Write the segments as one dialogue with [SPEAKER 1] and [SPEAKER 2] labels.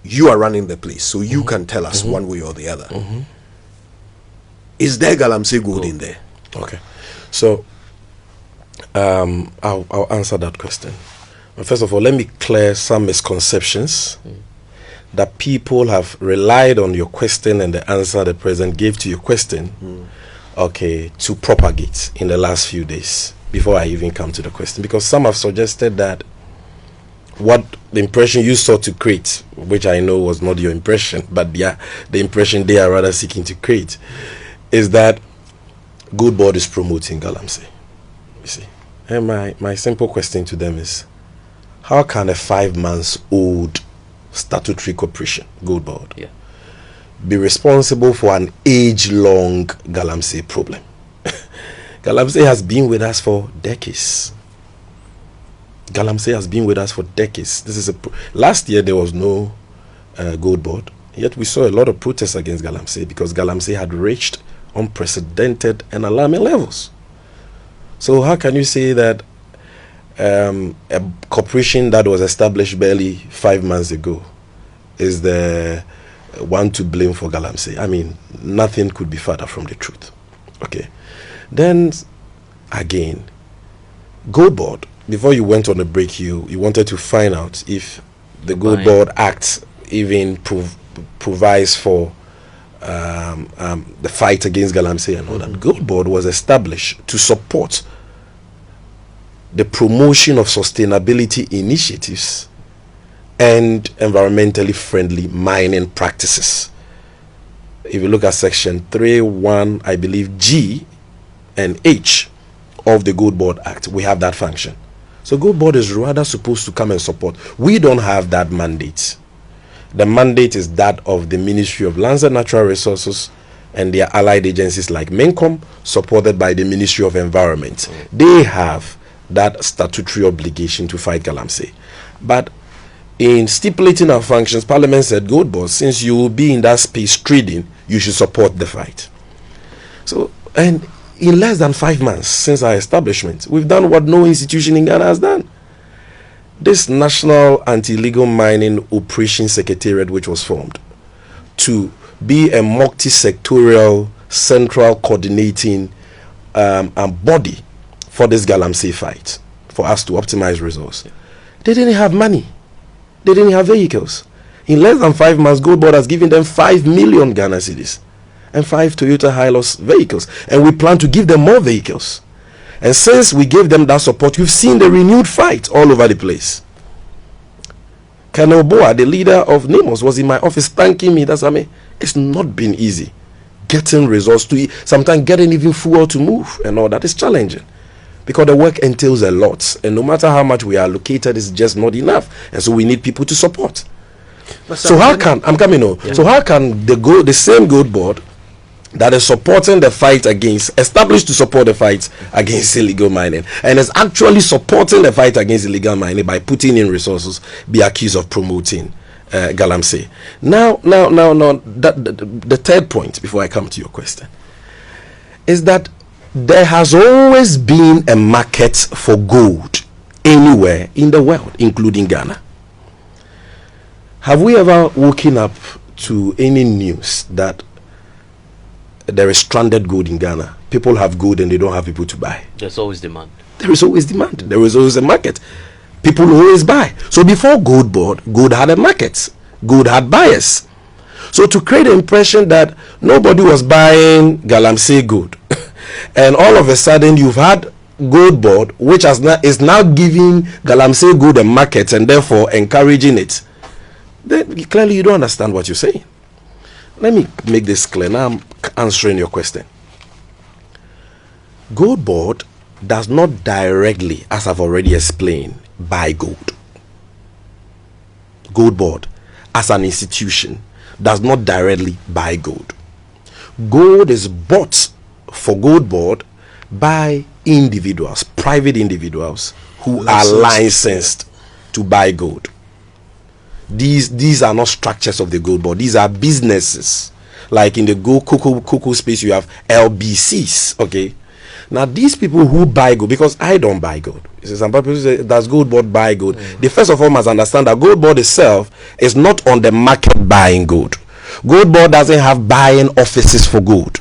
[SPEAKER 1] you are running the place, so you can tell us one way or the other. Is there Galamsey gold in there?
[SPEAKER 2] Okay, so I'll answer that question. First of all, let me clear some misconceptions that people have relied on your question and the answer the president gave to your question, to propagate in the last few days before I even come to the question. Because some have suggested that what the impression you sought to create, which I know was not your impression, but the impression they are rather seeking to create, is that Good Board is promoting Galamsey. You see, and my simple question to them is, how can a 5-month-old statutory corporation, Good Board, be responsible for an age-long Galamsey problem? Galamsey has been with us for decades. Galamsey has been with us for decades. This is last year there was no Gold Board, yet we saw a lot of protests against Galamsey because Galamsey had reached unprecedented and alarming levels. So how can you say that a corporation that was established barely 5 months ago is the one to blame for Galamsey? I mean, nothing could be further from the truth. Okay. Then again, Gold Board, before you went on the break, you wanted to find out if the Gold Board Act even provides for the fight against Galamsey and all that. Gold Board was established to support the promotion of sustainability initiatives and environmentally friendly mining practices. If you look at section 3.1, I believe G and H of the Gold Board Act, we have that function. So Gold Board is rather supposed to come and support. We don't have that mandate. The mandate is that of the Ministry of Lands and Natural Resources and their allied agencies like MINCOM, supported by the Ministry of Environment. They have that statutory obligation to fight Galamsey. But in stipulating our functions, Parliament said, Gold Board, since you will be in that space trading, you should support the fight. So, and in less than 5 months since our establishment, we've done what no institution in Ghana has done. This National Anti-Illegal Mining Operations Secretariat, which was formed to be a multi-sectorial, central coordinating body for this Galamsey fight, for us to optimize resource. They didn't have money. They didn't have vehicles. In less than 5 months, Gold Board has given them 5 million Ghana cedis and 5 Toyota Hilux vehicles. And we plan to give them more vehicles. And since we gave them that support, you've seen the renewed fight all over the place. Colonel Boa, the leader of NEMOS, was in my office thanking me. That's, I mean, it's not been easy. Getting resources to eat, sometimes getting even fuel to move and all that is challenging. Because the work entails a lot. And no matter how much we are allocated, it's just not enough. And so we need people to support. So how can, I'm coming on. So how can the same Gold Board that is supporting the fight against, established to support the fight against illegal mining, and is actually supporting the fight against illegal mining by putting in resources, be accused of promoting Galamsey? Now, the third point, before I come to your question, is that there has always been a market for gold anywhere in the world, including Ghana. Have we ever woken up to any news that there is stranded gold in Ghana? People have gold and they don't have people to buy.
[SPEAKER 3] There's always demand.
[SPEAKER 2] There is always demand. There is always a market. People always buy. So before Gold Board, gold had a market. Gold had buyers. So to create the impression that nobody was buying Galamsey gold, and all of a sudden you've had Gold Board, which is now giving Galamsey gold a market and therefore encouraging it, then clearly you don't understand what you're saying. Let me make this clear. Now I'm answering your question. Gold Board does not directly, as I've already explained, buy gold. Gold Board, as an institution, does not directly buy gold. Gold is bought for Gold Board by individuals, private individuals who are licensed to buy gold. These are not structures of the Gold Board. These are businesses. Like in the cocoa space, you have LBCs. Okay. Now these people who buy gold, because I don't buy gold. Some people say, does Gold Board buy gold? They first of all must understand that Gold Board itself is not on the market buying gold. Gold Board doesn't have buying offices for gold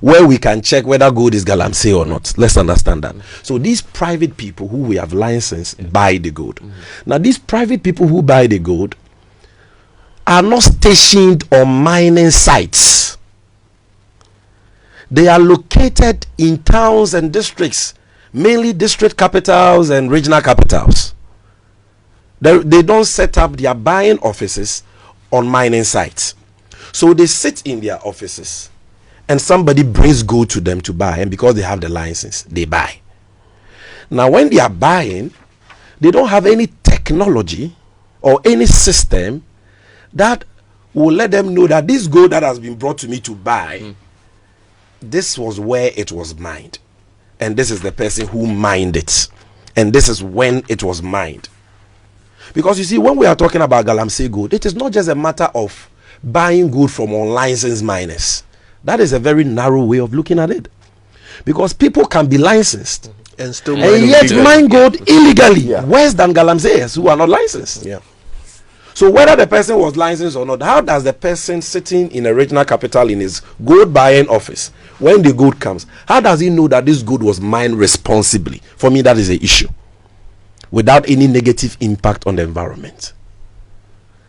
[SPEAKER 2] where we can check whether gold is Galamsey or not. Let's understand that. So these private people who we have licensed buy the gold. Now these private people who buy the gold are not stationed on mining sites. They are located in towns and districts, mainly district capitals and regional capitals. They don't set up their buying offices on mining sites. So they sit in their offices and somebody brings gold to them to buy, and because they have the license, they buy. Now when they are buying, they don't have any technology or any system that will let them know that this gold that has been brought to me to buy, this was where it was mined, and this is the person who mined it, and this is when it was mined. Because you see, when we are talking about Galamsey gold, it is not just a matter of buying gold from unlicensed miners. That is a very narrow way of looking at it, because people can be licensed
[SPEAKER 1] and still
[SPEAKER 2] mine gold illegally, worse than Galamseyers who are not licensed. So whether the person was licensed or not, how does the person sitting in a regional capital in his gold buying office, when the gold comes, how does he know that this gold was mined responsibly? For me, that is an issue, without any negative impact on the environment.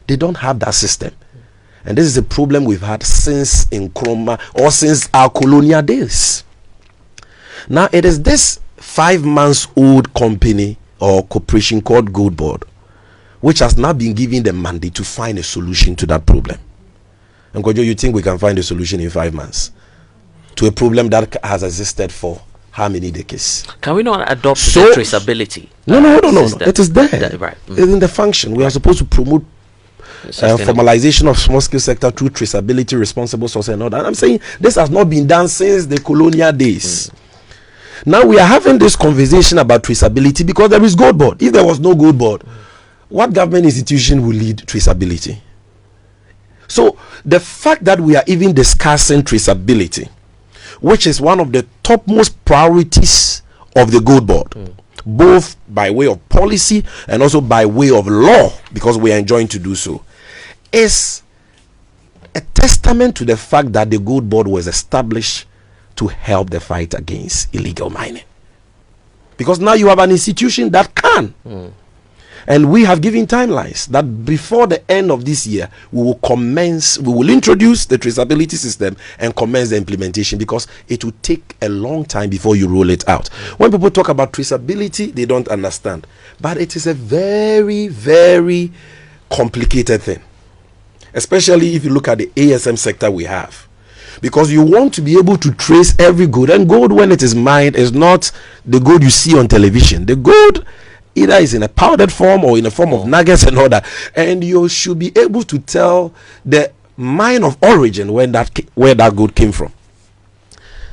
[SPEAKER 2] They don't have that system. And this is a problem we've had since Nkrumah, or since our colonial days. Now it is this 5 months old company or corporation called Gold Board which has now been given the mandate to find a solution to that problem. And Kojo, you think we can find a solution in 5 months to a problem that has existed for how many decades?
[SPEAKER 3] Can we not adopt the traceability?
[SPEAKER 2] No. It is there.
[SPEAKER 3] Right.
[SPEAKER 2] It's in the function. We are supposed to promote formalization of small scale sector through traceability, responsible source, and all that. I'm saying this has not been done since the colonial days. Now we are having this conversation about traceability because there is Gold Board. If there was no Gold Board, what government institution will lead traceability? So the fact that we are even discussing traceability, which is one of the topmost priorities of the Gold Board, both by way of policy and also by way of law, because we are enjoined to do so, is a testament to the fact that the Gold Board was established to help the fight against illegal mining. Because now you have an institution that can. And we have given timelines that before the end of this year, we will introduce the traceability system and commence the implementation, because it will take a long time before you roll it out. When people talk about traceability, they don't understand. But it is a very, very complicated thing, especially if you look at the ASM sector we have. Because you want to be able to trace every gold, and gold, when it is mined, is not the gold you see on television. The gold either is in a powdered form or in a form of nuggets and all that, and you should be able to tell the mine of origin where that gold came from.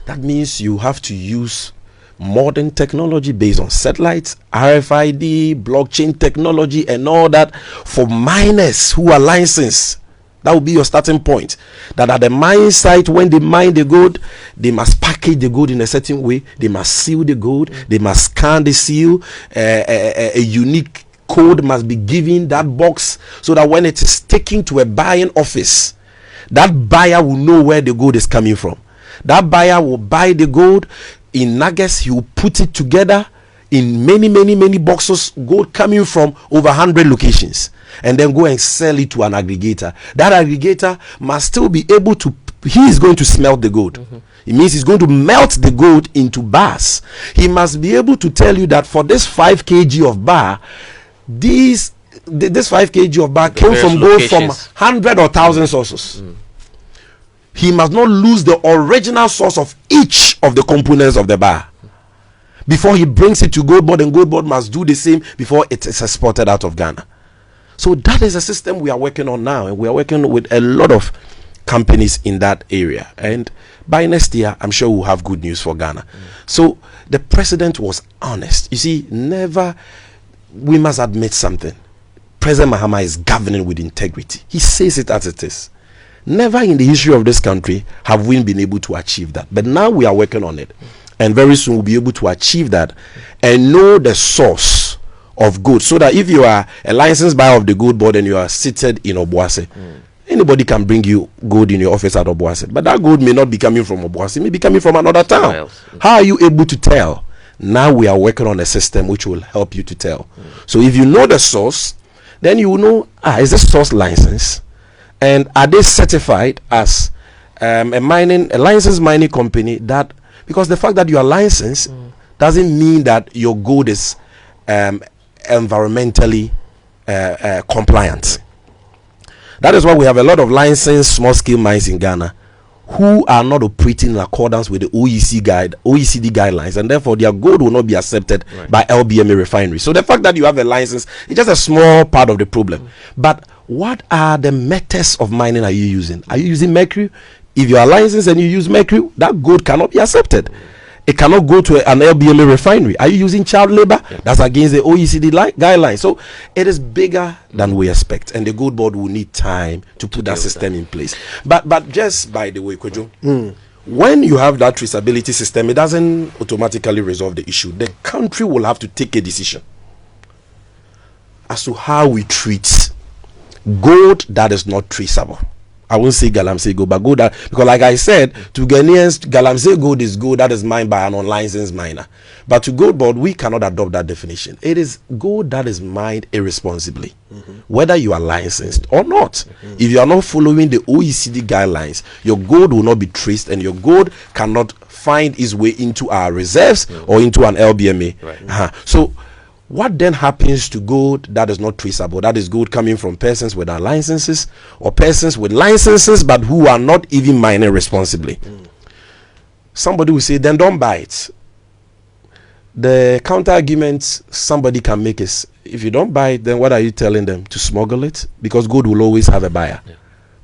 [SPEAKER 2] That means you have to use modern technology based on satellites, RFID, blockchain technology, and all that for miners who are licensed. That will be your starting point. That at the mine site, when they mine the gold, they must package the gold in a certain way. They must seal the gold. They must scan the seal. A unique code must be given that box, so that when it is taken to a buying office, that buyer will know where the gold is coming from. That buyer will buy the gold in nuggets. He will put it together in many boxes, gold coming from over 100 locations, and then go and sell it to an aggregator. That aggregator must still be able to, he is going to smelt the gold. It means he's going to melt the gold into bars. He must be able to tell you that for this 5 kg of bar, this 5 kg of bar came from gold from 100 or 1,000 sources. He must not lose the original source of each of the components of the bar before he brings it to Gold Board, and Gold Board must do the same before it is exported out of Ghana. So that is a system we are working on now, and we are working with a lot of companies in that area. And by next year, I'm sure we'll have good news for Ghana. So the president was honest. You see, we must admit something. President Mahama is governing with integrity. He says it as it is. Never in the history of this country have we been able to achieve that. But now we are working on it. and very soon we'll be able to achieve that and know the source of gold, so that if you are a licensed buyer of the gold board and you are seated in Obuasi, anybody can bring you gold in your office at Obuasi, but that gold may not be coming from Obuasi, it may be coming from another town. How are you able to tell? Now we are working on a system which will help you to tell. So if you know the source, then you will know, is this source licensed, and are they certified as a licensed mining company? That, because the fact that you are licensed doesn't mean that your gold is environmentally compliant. That is why we have a lot of licensed small scale mines in Ghana who are not operating in accordance with the OECD guidelines, and therefore their gold will not be accepted by LBMA refinery. So the fact that you have a license is just a small part of the problem. But what are the methods of mining are you using? Are you using mercury? If you are licensed and you use mercury, that gold cannot be accepted. It cannot go to an LBMA refinery. Are you using child labor? That's against the OECD guidelines. So it is bigger than we expect, and the gold board will need time to put that system in place. But just by the way, Kojo, when you have that traceability system, it doesn't automatically resolve the issue. The country will have to take a decision as to how we treat gold that is not traceable. I won't say Galamsey gold, but gold that, because like I said, to Ghanaians, Galamsey gold is gold that is mined by an unlicensed miner. But to gold board, we cannot adopt that definition. It is gold that is mined irresponsibly, whether you are licensed or not. If you are not following the OECD guidelines, your gold will not be traced, and your gold cannot find its way into our reserves or into an LBMA. So what then happens to gold that is not traceable? That is gold coming from persons without licenses, or persons with licenses but who are not even mining responsibly. Somebody will say, then don't buy it. The counter argument somebody can make is, if you don't buy it, then what are you telling them? To smuggle it? Because gold will always have a buyer.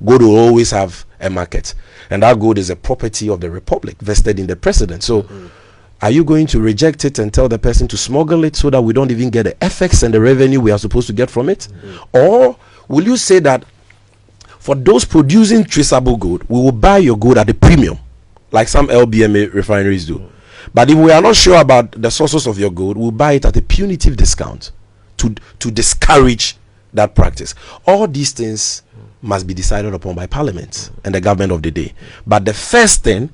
[SPEAKER 2] Gold will always have a market, and that gold is a property of the republic vested in the president. So are you going to reject it and tell the person to smuggle it so that we don't even get the effects and the revenue we are supposed to get from it? Or will you say that for those producing traceable gold, we will buy your gold at a premium, like some LBMA refineries do? But if we are not sure about the sources of your gold, we'll buy it at a punitive discount to discourage that practice. All these things must be decided upon by Parliament and the government of the day. But the first thing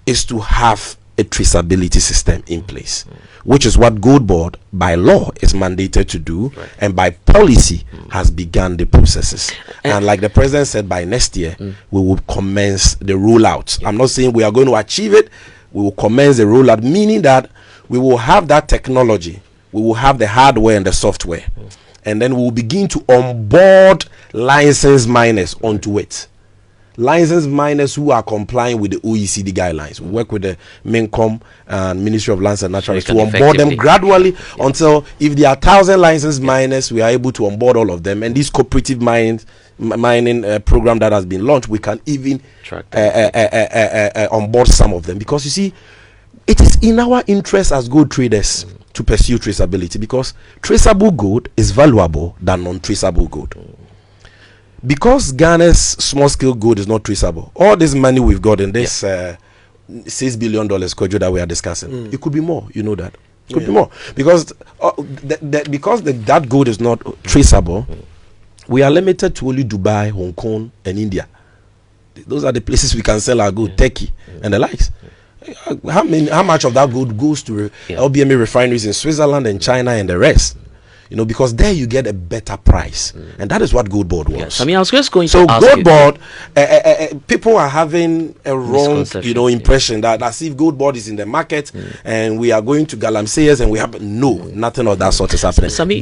[SPEAKER 2] is to have a traceability system in place, which is what Gold Board by law is mandated to do, and by policy has begun the processes. And like the president said, by next year we will commence the rollout. I'm not saying we are going to achieve it. We will commence the rollout, meaning that we will have that technology, we will have the hardware and the software, and then we will begin to onboard licensed miners onto it. Licensed miners who are complying with the OECD guidelines. We work with the MINCOM and Ministry of Lands and Natural Resources to onboard them gradually until, if there are 1,000 licensed miners, we are able to onboard all of them. And this cooperative mining program that has been launched, we can even onboard some of them. Because you see, it is in our interest as gold traders to pursue traceability, because traceable gold is valuable than non-traceable gold. Because Ghana's small scale gold is not traceable, all this money we've got in this $6 billion Kojo that we are discussing, it could be more. You know that it could be more, because that gold is not traceable. We are limited to only Dubai, Hong Kong, and India. Those are the places we can sell our gold. Turkey and the likes. How much of that gold goes to LBMA refineries in Switzerland and China and the rest? You know, because there you get a better price, and that is what Gold Board wants.
[SPEAKER 3] I mean, I was just going to
[SPEAKER 2] so
[SPEAKER 3] ask
[SPEAKER 2] Gold
[SPEAKER 3] you.
[SPEAKER 2] Board, people are having a wrong, impression that as if Gold Board is in the market and we are going to Galamseyers and we have nothing of that sort is happening.
[SPEAKER 3] Sammy,